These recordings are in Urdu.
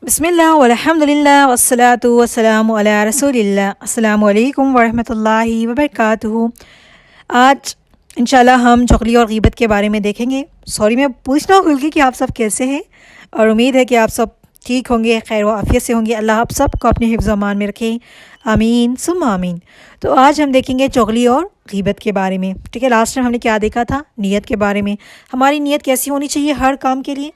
بسم اللہ والحمد للہ والصلاة والسلام علی رسول اللہ۔ السلام علیکم ورحمۃ اللہ وبرکاتہ۔ آج انشاءاللہ ہم چغلی اور غیبت کے بارے میں دیکھیں گے۔ میں پوچھنا بھول گئی کہ آپ سب کیسے ہیں، اور امید ہے کہ آپ سب ٹھیک ہوں گے، خیر و عافیت سے ہوں گے۔ اللہ آپ سب کو اپنے حفظ و امان میں رکھیں، آمین ثم آمین۔ تو آج ہم دیکھیں گے چغلی اور غیبت کے بارے میں، ٹھیک ہے۔ لاسٹ ٹائم ہم نے کیا دیکھا تھا؟ نیت کے بارے میں۔ ہماری نیت کیسی ہونی چاہیے ہر کام کے لیے؟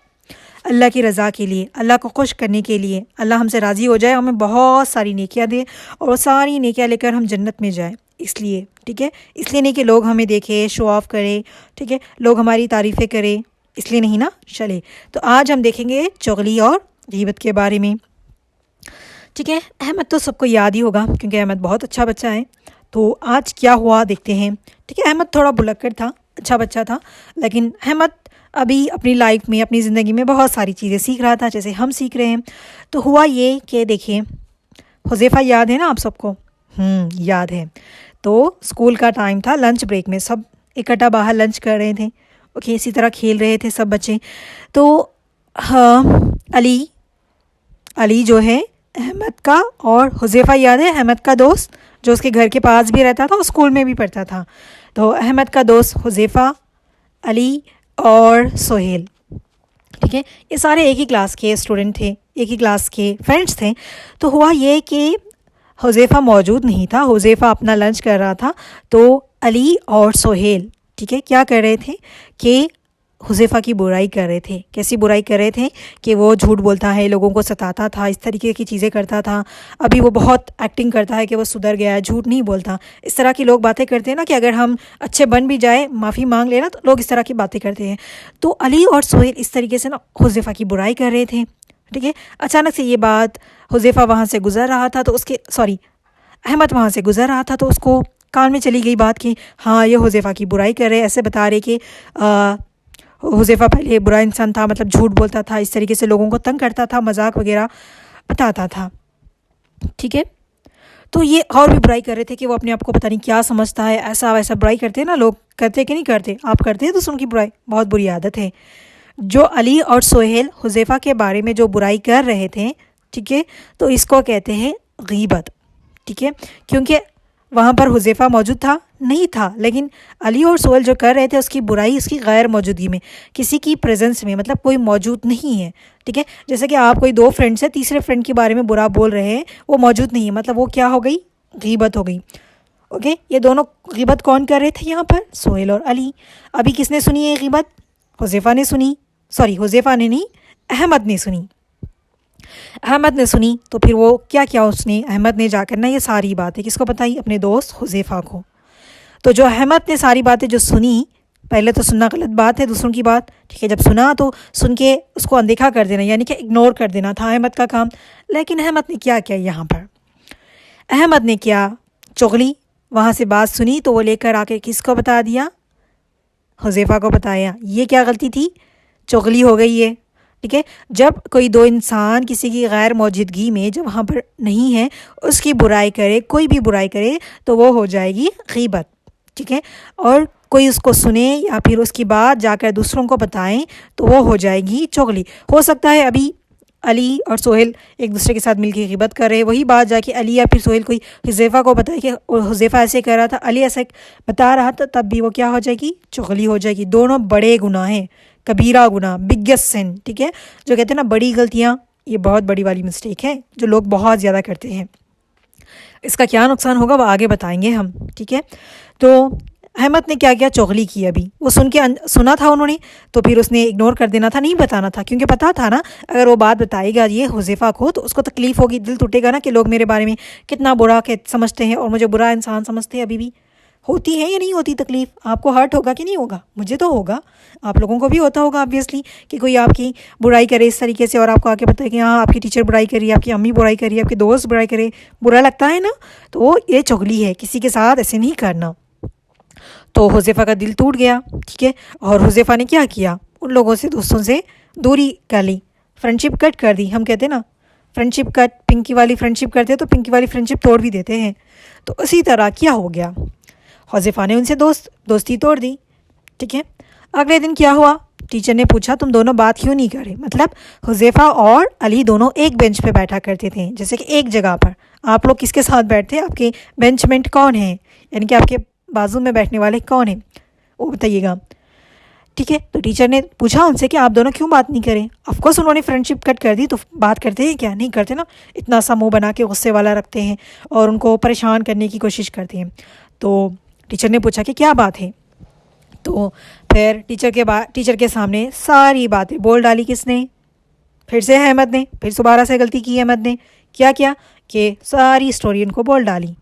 اللہ کی رضا کے لیے، اللہ کو خوش کرنے کے لیے، اللہ ہم سے راضی ہو جائے، ہمیں بہت ساری نیکیاں دے اور وہ ساری نیکیاں لے کر ہم جنت میں جائیں، اس لیے، ٹھیک ہے۔ اس لیے نہیں کہ لوگ ہمیں دیکھیں، شو آف کرے، ٹھیک ہے، لوگ ہماری تعریفیں کریں، اس لیے نہیں نا۔ چلے تو آج ہم دیکھیں گے چغلی اور غیبت کے بارے میں، ٹھیک ہے۔ احمد تو سب کو یاد ہی ہوگا کیونکہ احمد بہت اچھا بچہ ہے۔ تو آج کیا ہوا دیکھتے ہیں، ٹھیک ہے۔ احمد تھوڑا بھلکڑ تھا، اچھا بچہ تھا، لیکن احمد ابھی اپنی لائف میں، اپنی زندگی میں بہت ساری چیزیں سیکھ رہا تھا، جیسے ہم سیکھ رہے ہیں۔ تو ہوا یہ کہ دیکھیں، حذیفہ یاد ہے نا آپ سب کو؟ یاد ہے۔ تو اسکول کا ٹائم تھا، لنچ بریک میں سب اکٹھا باہر لنچ کر رہے تھے، اوکے، اسی طرح کھیل رہے تھے سب بچے۔ تو ہاں، علی جو ہے احمد کا، اور حذیفہ یاد ہے احمد کا دوست جو اس کے گھر کے پاس بھی رہتا تھا اور اسکول میں بھی پڑھتا تھا۔ تو احمد کا دوست حذیفہ، علی اور سہیل، ٹھیک ہے، یہ سارے ایک ہی کلاس کے اسٹوڈنٹ تھے، ایک ہی کلاس کے فرینڈس تھے۔ تو ہوا یہ کہ حذیفہ موجود نہیں تھا، حذیفہ اپنا لنچ کر رہا تھا۔ تو علی اور سہیل، ٹھیک ہے، کیا کر رہے تھے کہ حذیفہ کی برائی کر رہے تھے۔ کیسی برائی کر رہے تھے کہ وہ جھوٹ بولتا ہے، لوگوں کو ستاتا تھا، اس طریقے کی چیزیں کرتا تھا۔ ابھی وہ بہت ایکٹنگ کرتا ہے کہ وہ سدھر گیا ہے، جھوٹ نہیں بولتا۔ اس طرح کی لوگ باتیں کرتے ہیں نا کہ اگر ہم اچھے بن بھی جائے، معافی مانگ لینا، تو لوگ اس طرح کی باتیں کرتے ہیں۔ تو علی اور سہیل اس طریقے سے نا حذیفہ کی برائی کر رہے تھے، ٹھیک ہے۔ اچانک سے یہ بات، حذیفہ وہاں سے گزر رہا تھا تو احمد وہاں سے گزر رہا تھا، تو اس کو کان میں چلی گئی بات کہ ہاں یہ حذیفہ کی برائی کر رہے، ایسے بتا رہے کہ حذیفہ پہلے برا انسان تھا، مطلب جھوٹ بولتا تھا، اس طریقے سے لوگوں کو تنگ کرتا تھا، مذاق وغیرہ بتاتا تھا، ٹھیک ہے۔ تو یہ اور بھی برائی کر رہے تھے کہ وہ اپنے آپ کو پتہ نہیں کیا سمجھتا ہے، ایسا ویسا برائی کرتے ہیں نا لوگ، کرتے کہ نہیں کرتے؟ آپ کرتے ہیں تو ان کی برائی بہت بری عادت ہے۔ جو علی اور سہیل حذیفہ کے بارے میں جو برائی کر رہے تھے، ٹھیک ہے، تو اس کو کہتے ہیں غیبت، ٹھیک ہے۔ کیونکہ وہاں پر حذیفہ موجود تھا نہیں تھا، لیکن علی اور سہیل جو کر رہے تھے اس کی برائی اس کی غیر موجودگی میں، کسی کی پریزنس میں، مطلب کوئی موجود نہیں ہے، ٹھیک ہے۔ جیسے کہ آپ کوئی دو فرینڈس ہیں، تیسرے فرینڈ کے بارے میں برا بول رہے ہیں، وہ موجود نہیں ہے، مطلب وہ کیا ہو گئی؟ غیبت ہو گئی، اوکے۔ یہ دونوں غیبت کون کر رہے تھے یہاں پر؟ سہیل اور علی۔ ابھی کس نے سنی یہ غیبت؟ حذیفہ نے سنی، حذیفہ نے نہیں، احمد نے سنی۔ احمد نے سنی تو پھر وہ کیا اس نے، احمد نے جا کر نا یہ ساری باتیں کس کو بتائی؟ اپنے دوست حذیفہ کو۔ تو جو احمد نے ساری باتیں جو سنی، پہلے تو سننا غلط بات ہے دوسروں کی بات، ٹھیک ہے، جب سنا تو سن کے اس کو اندیکھا کر دینا، یعنی کہ اگنور کر دینا تھا احمد کا کام۔ لیکن احمد نے کیا یہاں پر؟ احمد نے کیا؟ چغلی، وہاں سے بات سنی تو وہ لے کر آ کے کس کو بتا دیا؟ حذیفہ کو بتایا۔ یہ کیا غلطی تھی؟ چغلی ہو گئی ہے، ٹھیک ہے۔ جب کوئی دو انسان کسی کی غیر موجودگی میں جب وہاں پر نہیں ہے، اس کی برائی کرے، کوئی بھی برائی کرے، تو وہ ہو جائے گی غیبت، ٹھیک ہے۔ اور کوئی اس کو سنے یا پھر اس کی بات جا کر دوسروں کو بتائیں تو وہ ہو جائے گی چغلی۔ ہو سکتا ہے ابھی علی اور سہیل ایک دوسرے کے ساتھ مل کے غیبت کر رہے، وہی بات جا کے علی یا پھر سہیل کوئی حذیفہ کو بتائے کہ حذیفہ ایسے کر رہا تھا، علی ایسے بتا رہا تھا، تب بھی وہ کیا ہو جائے گی؟ چغلی ہو جائے گی۔ دونوں بڑے گناہ ہیں، کبیرہ گناہ، بگیسٹ سن، ٹھیک ہے۔ جو کہتے ہیں نا بڑی غلطیاں، یہ بہت بڑی والی مسٹیک ہے جو لوگ بہت زیادہ کرتے ہیں۔ اس کا کیا نقصان ہوگا وہ آگے بتائیں گے ہم، ٹھیک ہے۔ تو احمد نے کیا چغلی کی، ابھی وہ سنا تھا انہوں نے، تو پھر اس نے اگنور کر دینا تھا، نہیں بتانا تھا، کیونکہ پتا تھا نا اگر وہ بات بتائے گا یہ حذیفہ کو تو اس کو تکلیف ہوگی، دل ٹوٹے گا نا کہ لوگ میرے بارے میں کتنا برا سمجھتے ہیں اور مجھے برا انسان سمجھتے ہیں۔ ابھی بھی ہوتی ہے یا نہیں ہوتی تکلیف؟ آپ کو ہرٹ ہوگا کہ نہیں ہوگا؟ مجھے تو ہوگا، آپ لوگوں کو بھی ہوتا ہوگا آبویسلی، کہ کوئی آپ کی برائی کرے اس طریقے سے اور آپ کو آ کے بتائے کہ ہاں آپ کی ٹیچر برائی کری، آپ کی امی برائی کری، آپ کے دوست برائی کرے، برا لگتا ہے نا۔ تو یہ چغلی ہے، کسی کے ساتھ ایسے نہیں کرنا۔ تو حذیفہ کا دل ٹوٹ گیا، ٹھیک ہے۔ اور حذیفہ نے کیا ان لوگوں سے، دوستوں سے دوری کر لی، فرینڈ شپ کٹ کر دی۔ ہم کہتے ہیں نا فرینڈ شپ کٹ، پنکی والی فرینڈ شپ کرتے تو پنکی والی فرینڈ شپ توڑ بھی دیتے ہیں۔ تو اسی طرح کیا ہو گیا، حذیفہ نے ان سے دوستی توڑ دی، ٹھیک ہے۔ اگلے دن کیا ہوا؟ ٹیچر نے پوچھا تم دونوں بات کیوں نہیں کرے؟ مطلب حذیفہ اور علی دونوں ایک بینچ پہ بیٹھا کرتے تھے، جیسے کہ ایک جگہ پر آپ لوگ کس کے ساتھ بیٹھتے ہیں؟ آپ کے بینچ مینٹ کون ہیں، یعنی کہ آپ کے بازو میں بیٹھنے والے کون ہیں وہ بتائیے گا، ٹھیک ہے؟ تو ٹیچر نے پوچھا ان سے کہ آپ دونوں کیوں بات نہیں کریں؟ آف کورس انہوں نے فرینڈ شپ کٹ کر دی، تو بات کرتے ہیں کیا؟ نہیں کرتے نا، اتنا سا منہ بنا کے غصے والا رکھتے ہیں اور ان کو پریشان کرنے کی کوشش کرتے ہیں۔ تو ٹیچر نے پوچھا کہ کیا بات ہے؟ تو پھر ٹیچر کے سامنے ساری باتیں بول ڈالی، کس نے؟ پھر سے احمد نے، پھر دوبارہ سے غلطی کی احمد نے، کیا کہ ساری اسٹوری ان کو بول ڈالی۔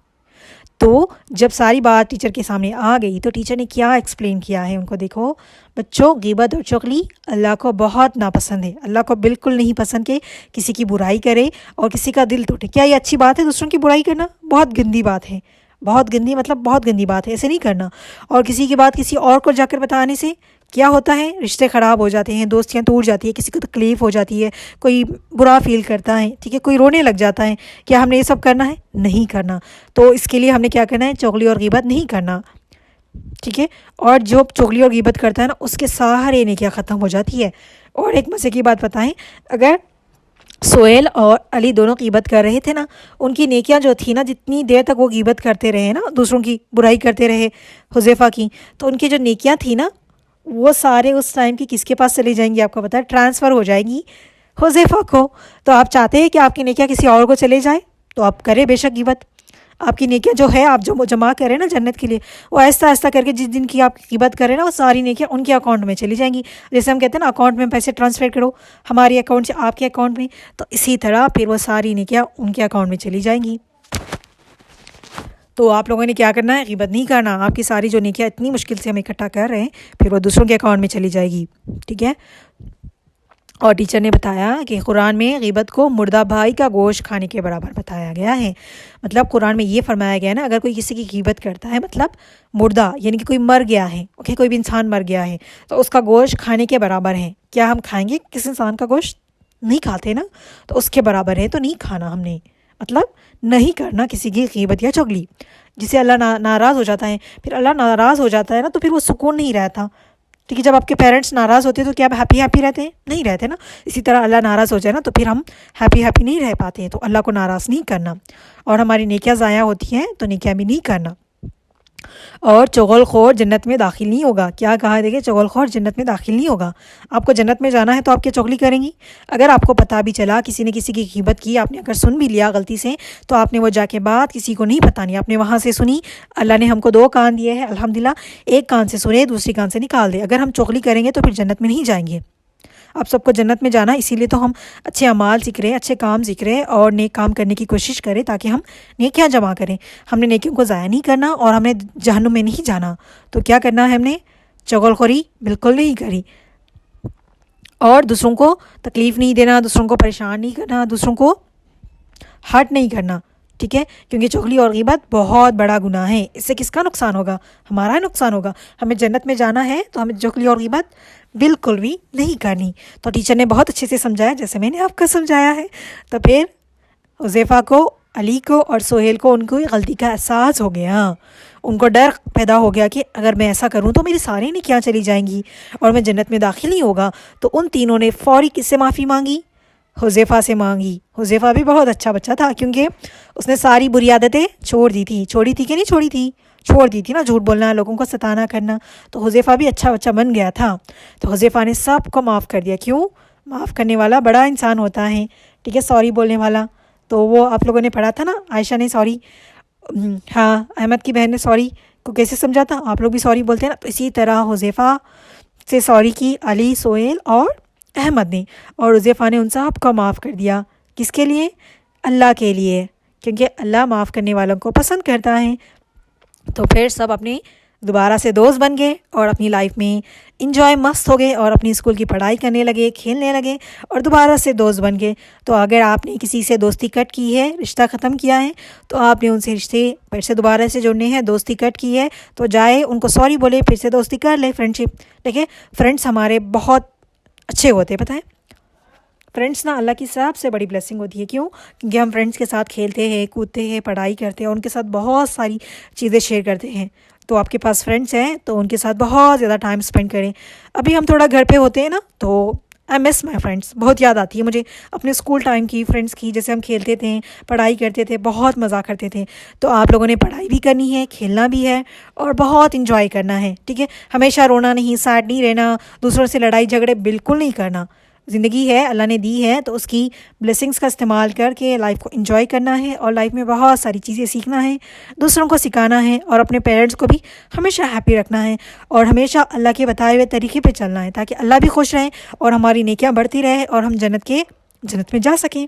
تو جب ساری بات ٹیچر کے سامنے آ گئی تو ٹیچر نے کیا ایکسپلین کیا ہے ان کو دیکھو، بچوں غیبت اور چغلی اللہ کو بہت ناپسند ہے، اللہ کو بالکل نہیں پسند کہ کسی کی برائی کرے اور کسی کا دل ٹوٹے۔ کیا یہ اچھی بات ہے دوسروں کی برائی کرنا؟ بہت گندی بات ہے، بہت گندی، مطلب بہت گندی بات ہے، ایسے نہیں کرنا۔ اور کسی کی بات کسی اور کو جا کر بتانے سے کیا ہوتا ہے؟ رشتے خراب ہو جاتے ہیں، دوستیاں ٹوٹ جاتی ہیں، کسی کو تکلیف ہو جاتی ہے، کوئی برا فیل کرتا ہے، ٹھیک ہے، کوئی رونے لگ جاتا ہے۔ کیا ہم نے یہ سب کرنا ہے؟ نہیں کرنا۔ تو اس کے لیے ہم نے کیا کرنا ہے؟ چغلی اور غیبت نہیں کرنا، ٹھیک ہے؟ اور جو چغلی اور غیبت کرتا ہے نا اس کے سارے نیکیاں ختم ہو جاتی ہے۔ اور ایک مزے کی بات بتائیں، اگر سہیل اور علی دونوں غیبت کر رہے تھے نا، ان کی نیکیاں جو تھی نا، جتنی دیر تک وہ غیبت کرتے رہے نا، دوسروں کی برائی کرتے رہے حذیفہ کی، تو ان کی جو نیکیاں تھی نا وہ سارے اس ٹائم کی کس کے پاس چلی جائیں گی؟ آپ کو پتہ ہے، ٹرانسفر ہو جائیں گی حذیفہ کو۔ تو آپ چاہتے ہیں کہ آپ کی نیکیاں کسی اور کو چلے جائے تو آپ کریں بے شک غیبت۔ آپ کی نیکیاں جو ہے آپ جو جمع کریں نا جنت کے لیے، وہ آہستہ آہستہ کر کے جس دن کی آپ غیبت کریں نا وہ ساری نیکیاں ان کے اکاؤنٹ میں چلی جائیں گی۔ جیسے ہم کہتے ہیں نا اکاؤنٹ میں پیسے ٹرانسفر کرو، ہمارے اکاؤنٹ سے آپ کے اکاؤنٹ میں، تو اسی طرح پھر وہ ساری نیکیاں ان کے اکاؤنٹ میں چلی جائیں گی۔ تو آپ لوگوں نے کیا کرنا ہے؟ غیبت نہیں کرنا۔ آپ کی ساری جو نیکیاں اتنی مشکل سے ہم اکٹھا کر رہے ہیں پھر وہ دوسروں کے اکاؤنٹ میں چلی جائے گی، ٹھیک ہے؟ اور ٹیچر نے بتایا کہ قرآن میں غیبت کو مردہ بھائی کا گوشت کھانے کے برابر بتایا گیا ہے۔ مطلب قرآن میں یہ فرمایا گیا ہے نا، اگر کوئی کسی کی غیبت کرتا ہے مطلب مردہ یعنی کہ کوئی مر گیا ہے، اوکے، کوئی بھی انسان مر گیا ہے تو اس کا گوشت کھانے کے برابر ہے۔ کیا ہم کھائیں گے کسی انسان کا گوشت؟ نہیں کھاتے نا، تو اس کے برابر ہے تو نہیں کھانا ہم نے، مطلب نہیں کرنا کسی کی غیبت یا چغلی، جس سے اللہ ناراض ہو جاتا ہے۔ پھر اللہ ناراض ہو جاتا ہے نا تو پھر وہ سکون نہیں رہتا، ٹھیک ہے؟ جب آپ کے پیرنٹس ناراض ہوتے ہیں تو کیا آپ ہیپی رہتے ہیں؟ نہیں رہتے نا۔ اسی طرح اللہ ناراض ہو جائے نا تو پھر ہم ہیپی نہیں رہ پاتے ہیں۔ تو اللہ کو ناراض نہیں کرنا، اور ہماری نیکیاں ضائع ہوتی ہیں تو نیکیاں بھی نہیں کرنا۔ اور چغل خور جنت میں داخل نہیں ہوگا۔ کیا کہا ہے؟ دیکھیں، چغل خور جنت میں داخل نہیں ہوگا۔ آپ کو جنت میں جانا ہے تو آپ کیا چغلی کریں گی؟ اگر آپ کو پتہ بھی چلا کسی نے کسی کی غیبت کی، آپ نے اگر سن بھی لیا غلطی سے، تو آپ نے وہ جا کے بات کسی کو نہیں بتانی، آپ نے وہاں سے سنی۔ اللہ نے ہم کو 2 کان دیے ہیں الحمدللہ، ایک کان سے سنے دوسری کان سے نکال دے۔ اگر ہم چغلی کریں گے تو پھر جنت میں نہیں جائیں گے۔ آپ سب کو جنت میں جانا، اسی لیے تو ہم اچھے اعمال سیکھ رہے ہیں، اچھے کام سیکھ رہے ہیں اور نیک کام کرنے کی کوشش کریں تاکہ ہم نیکیاں جمع کریں۔ ہم نے نیکیوں کو ضائع نہیں کرنا اور ہمیں جہنم میں نہیں جانا۔ تو کیا کرنا ہے؟ ہم نے چغل خوری بالکل نہیں کری، اور دوسروں کو تکلیف نہیں دینا، دوسروں کو پریشان نہیں کرنا، دوسروں کو ہرٹ نہیں کرنا، ٹھیک ہے؟ کیونکہ چغلی اور غیبت بہت بڑا گناہ ہے۔ اس سے کس کا نقصان ہوگا؟ ہمارا نقصان ہوگا۔ ہمیں جنت میں جانا ہے تو ہمیں چغلی اور غیبت بالکل بھی نہیں کرنی۔ تو ٹیچر نے بہت اچھے سے سمجھایا جیسے میں نے آپ کو سمجھایا ہے۔ تو پھر حذیفہ کو، علی کو اور سہیل کو ان کی غلطی کا احساس ہو گیا، ان کو ڈر پیدا ہو گیا کہ اگر میں ایسا کروں تو میری ساری نیکیاں چلی جائیں گی اور میں جنت میں داخل نہیں ہوگا۔ تو ان تینوں نے فوری کس سے معافی مانگی؟ حذیفہ سے مانگی۔ حذیفہ بھی بہت اچھا بچہ تھا کیونکہ اس نے ساری بری عادتیں چھوڑ دی تھی کہ نہیں چھوڑی تھی؟ چھوڑ دی تھی نا، جھوٹ بولنا، لوگوں کو ستانا کرنا۔ تو حذیفہ بھی اچھا بچہ بن گیا تھا۔ تو حذیفہ نے سب کو معاف کر دیا۔ کیوں؟ معاف کرنے والا بڑا انسان ہوتا ہے، ٹھیک ہے، سوری بولنے والا۔ تو وہ آپ لوگوں نے پڑھا تھا نا، عائشہ نے سوری، ہاں، احمد کی بہن نے سوری کو کیسے سمجھا تھا؟ آپ لوگ بھی سوری بولتے ہیں نا، تو اسی طرح حذیفہ سے سوری کی علی، سہیل اور احمد نے، اور حذیفہ نے ان سب کو معاف کر دیا۔ کس کے لیے؟ اللہ کے لیے، کیونکہ اللہ معاف کرنے والوں کو پسند کرتا ہے۔ تو پھر سب اپنے دوبارہ سے دوست بن گئے اور اپنی لائف میں انجوائے مست ہو گئے اور اپنی اسکول کی پڑھائی کرنے لگے، کھیلنے لگے اور دوبارہ سے دوست بن گئے۔ تو اگر آپ نے کسی سے دوستی کٹ کی ہے، رشتہ ختم کیا ہے، تو آپ نے ان سے رشتے پھر سے دوبارہ سے جڑنے ہیں، دوستی کٹ کی ہے تو جائے ان کو سوری بولے، پھر سے دوستی کر لے، فرینڈ شپ۔ دیکھیں، فرینڈس ہمارے بہت اچھے ہوتے ہیں، پتہ ہے؟ فرینڈس نا اللہ کی سب سے بڑی بلیسنگ ہوتی ہے۔ کیوں؟ کیونکہ ہم فرینڈس کے ساتھ کھیلتے ہیں، کودتے ہیں، پڑھائی کرتے ہیں اور ان کے ساتھ بہت ساری چیزیں شیئر کرتے ہیں۔ تو آپ کے پاس فرینڈس ہیں تو ان کے ساتھ بہت زیادہ ٹائم اسپینڈ کریں. ابھی ہم تھوڑا گھر پہ ہوتے ہیں نا تو آئی مس مائی فرینڈس. بہت یاد آتی ہے مجھے اپنے اسکول ٹائم کی فرینڈس کی. جیسے ہم کھیلتے تھے, پڑھائی کرتے تھے, بہت مزہ کرتے تھے. تو آپ لوگوں نے پڑھائی بھی کرنی ہے, کھیلنا بھی ہے اور بہت انجوائے کرنا ہے, ٹھیک ہے. ہمیشہ رونا نہیں, سیڈ نہیں رہنا, دوسروں سے لڑائی جھگڑے بالکل نہیں کرنا. زندگی ہے, اللہ نے دی ہے, تو اس کی بلیسنگس کا استعمال کر کے لائف کو انجوائے کرنا ہے اور لائف میں بہت ساری چیزیں سیکھنا ہے, دوسروں کو سکھانا ہے اور اپنے پیرنٹس کو بھی ہمیشہ ہیپی رکھنا ہے اور ہمیشہ اللہ کے بتائے ہوئے طریقے پہ چلنا ہے تاکہ اللہ بھی خوش رہیں اور ہماری نیکیاں بڑھتی رہے اور ہم جنت میں جا سکیں.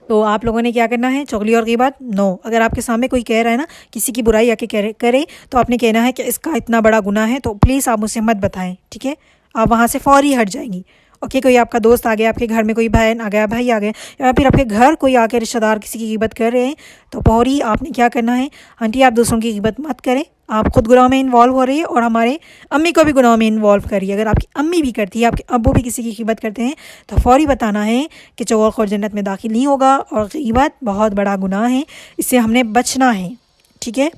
تو آپ لوگوں نے کیا کرنا ہے, چغلی اور غیبت نو. اگر آپ کے سامنے کوئی کہہ رہا ہے نا کسی کی برائی آ کے کرے تو آپ نے کہنا ہے کہ اس کا اتنا بڑا گناہ ہے تو پلیز آپ مجھ سے مت بتائیں, ٹھیک ہے. آپ وہاں سے فوری ہٹ جائیں گی. اوکے, کوئی آپ کا دوست آ گیا, آپ کے گھر میں کوئی بہن آ گیا, بھائی آ گیا, یا پھر آپ کے گھر کوئی آ کے رشتہ دار کسی کی غیبت کر رہے ہیں تو فوری آپ نے کیا کرنا ہے, آنٹی آپ دوسروں کی غیبت مت کریں, آپ خود گناہ میں انوالو ہو رہی ہے اور ہمارے امی کو بھی گناہ میں انوالو کر رہی ہے. اگر آپ کی امی بھی کرتی ہے, آپ کے ابو بھی کسی کی غیبت کرتے ہیں تو فوری بتانا ہے کہ چغلخور جنت میں داخل نہیں ہوگا اور غیبت بہت بڑا گناہ ہے, اس سے ہم نے بچنا ہے, ٹھیک ہے.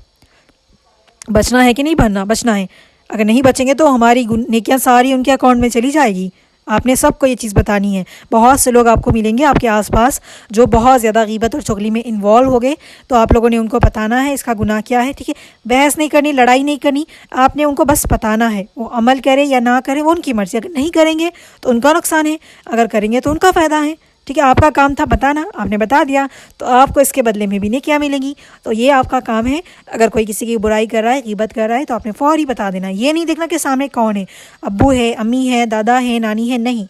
بچنا ہے کہ نہیں بچنا ہے. اگر نہیں بچیں گے تو ہماری نیکیاں ساری ان کے اکاؤنٹ میں چلی جائے گی. آپ نے سب کو یہ چیز بتانی ہے. بہت سے لوگ آپ کو ملیں گے آپ کے آس پاس جو بہت زیادہ غیبت اور چغلی میں انوالو ہو گئے, تو آپ لوگوں نے ان کو بتانا ہے اس کا گناہ کیا ہے, ٹھیک ہے. بحث نہیں کرنی, لڑائی نہیں کرنی, آپ نے ان کو بس بتانا ہے. وہ عمل کرے یا نہ کرے وہ ان کی مرضی. اگر نہیں کریں گے تو ان کا نقصان ہے, اگر کریں گے تو ان کا فائدہ ہے, ٹھیک ہے. آپ کا کام تھا بتانا, آپ نے بتا دیا تو آپ کو اس کے بدلے میں بھی نیکیاں ملیں گی. تو یہ آپ کا کام ہے. اگر کوئی کسی کی برائی کر رہا ہے, غیبت کر رہا ہے, تو آپ نے فوری بتا دینا. یہ نہیں دیکھنا کہ سامنے کون ہے, ابو ہے, امی ہے, دادا ہے, نانی ہے, نہیں.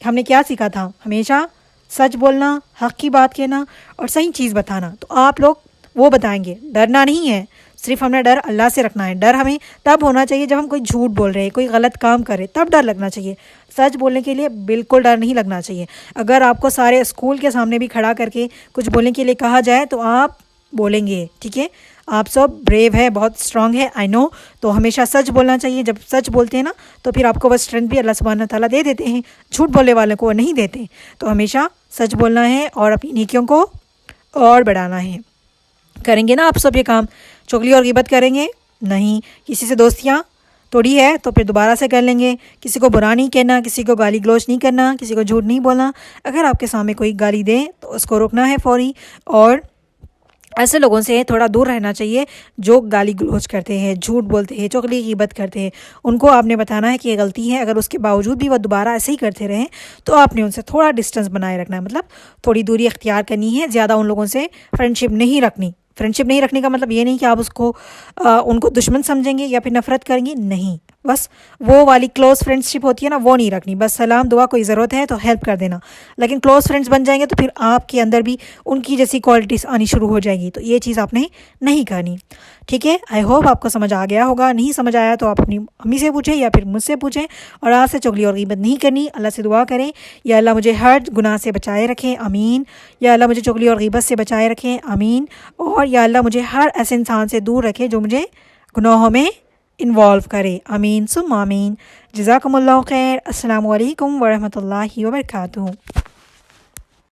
ہم نے کیا سیکھا تھا, ہمیشہ سچ بولنا, حق کی بات کہنا اور صحیح چیز بتانا. تو آپ لوگ وہ بتائیں گے. ڈرنا نہیں ہے, صرف ہم نے ڈر اللہ سے رکھنا ہے. ڈر ہمیں تب ہونا چاہیے جب ہم کوئی جھوٹ بول رہے ہیں, کوئی غلط کام کرے, تب ڈر لگنا چاہیے. سچ بولنے کے لیے بالکل ڈر نہیں لگنا چاہیے. اگر آپ کو سارے اسکول کے سامنے بھی کھڑا کر کے کچھ بولنے کے لیے کہا جائے تو آپ بولیں گے, ٹھیک ہے. آپ سب بریو ہے, بہت اسٹرانگ ہے, آئی نو. تو ہمیشہ سچ بولنا چاہیے. جب سچ بولتے ہیں نا تو پھر آپ کو وہ اسٹرینتھ بھی اللہ سبحانہ تعالیٰ دے دیتے ہیں, جھوٹ بولنے والوں کو وہ نہیں دیتے. تو ہمیشہ سچ بولنا ہے اور اپنی نیکیوں کو اور بڑھانا ہے. کریں گے نا آپ سب یہ کام, چغلی اور غیبت کریں گے نہیں. کسی سے دوستیاں توڑی ہے تو پھر دوبارہ سے کر لیں گے. کسی کو برا نہیں کہنا, کسی کو گالی گلوچ نہیں کرنا, کسی کو جھوٹ نہیں بولنا. اگر آپ کے سامنے کوئی گالی دے تو اس کو روکنا ہے فوری, اور ایسے لوگوں سے تھوڑا دور رہنا چاہیے جو گالی گلوچ کرتے ہیں, جھوٹ بولتے ہیں, چغلی غیبت کرتے ہیں. ان کو آپ نے بتانا ہے کہ یہ غلطی ہے. اگر اس کے باوجود بھی وہ دوبارہ ایسے ہی کرتے رہیں تو آپ نے ان سے تھوڑا ڈسٹینس بنائے رکھنا ہے, مطلب تھوڑی دوری اختیار کرنی ہے. زیادہ ان لوگوں سے فرینڈشپ نہیں رکھنی. فرینڈشپ نہیں رکھنے کا مطلب یہ نہیں کہ آپ ان کو دشمن سمجھیں گے یا پھر نفرت کریں گے, نہیں. بس وہ والی کلوز فرینڈشپ ہوتی ہے نا, وہ نہیں رکھنی. بس سلام دعا, کوئی ضرورت ہے تو ہیلپ کر دینا. لیکن کلوز فرینڈس بن جائیں گے تو پھر آپ کے اندر بھی ان کی جیسی کوالٹیز آنی شروع ہو جائیں گی. تو یہ چیز آپ نے نہیں کرنی, ٹھیک ہے. آئی ہوپ آپ کو سمجھ آ گیا ہوگا. نہیں سمجھ آیا تو آپ اپنی امی سے پوچھیں یا پھر مجھ سے پوچھیں. اور آج سے چغلی اور غیبت نہیں کرنی. اللہ سے دعا کریں, یا اللہ مجھے ہر گناہ سے بچائے رکھیں, آمین. یا اللہ مجھے چغلی اور غیبت سے بچائے رکھیں, آمین. اور یا اللہ مجھے ہر ایسے انسان سے دور رکھے جو مجھے گناہوں میں انوالو کرے, آمین ثم آمین. جزاکم اللہ خیر. السلام علیکم ورحمۃ اللہ وبرکاتہ.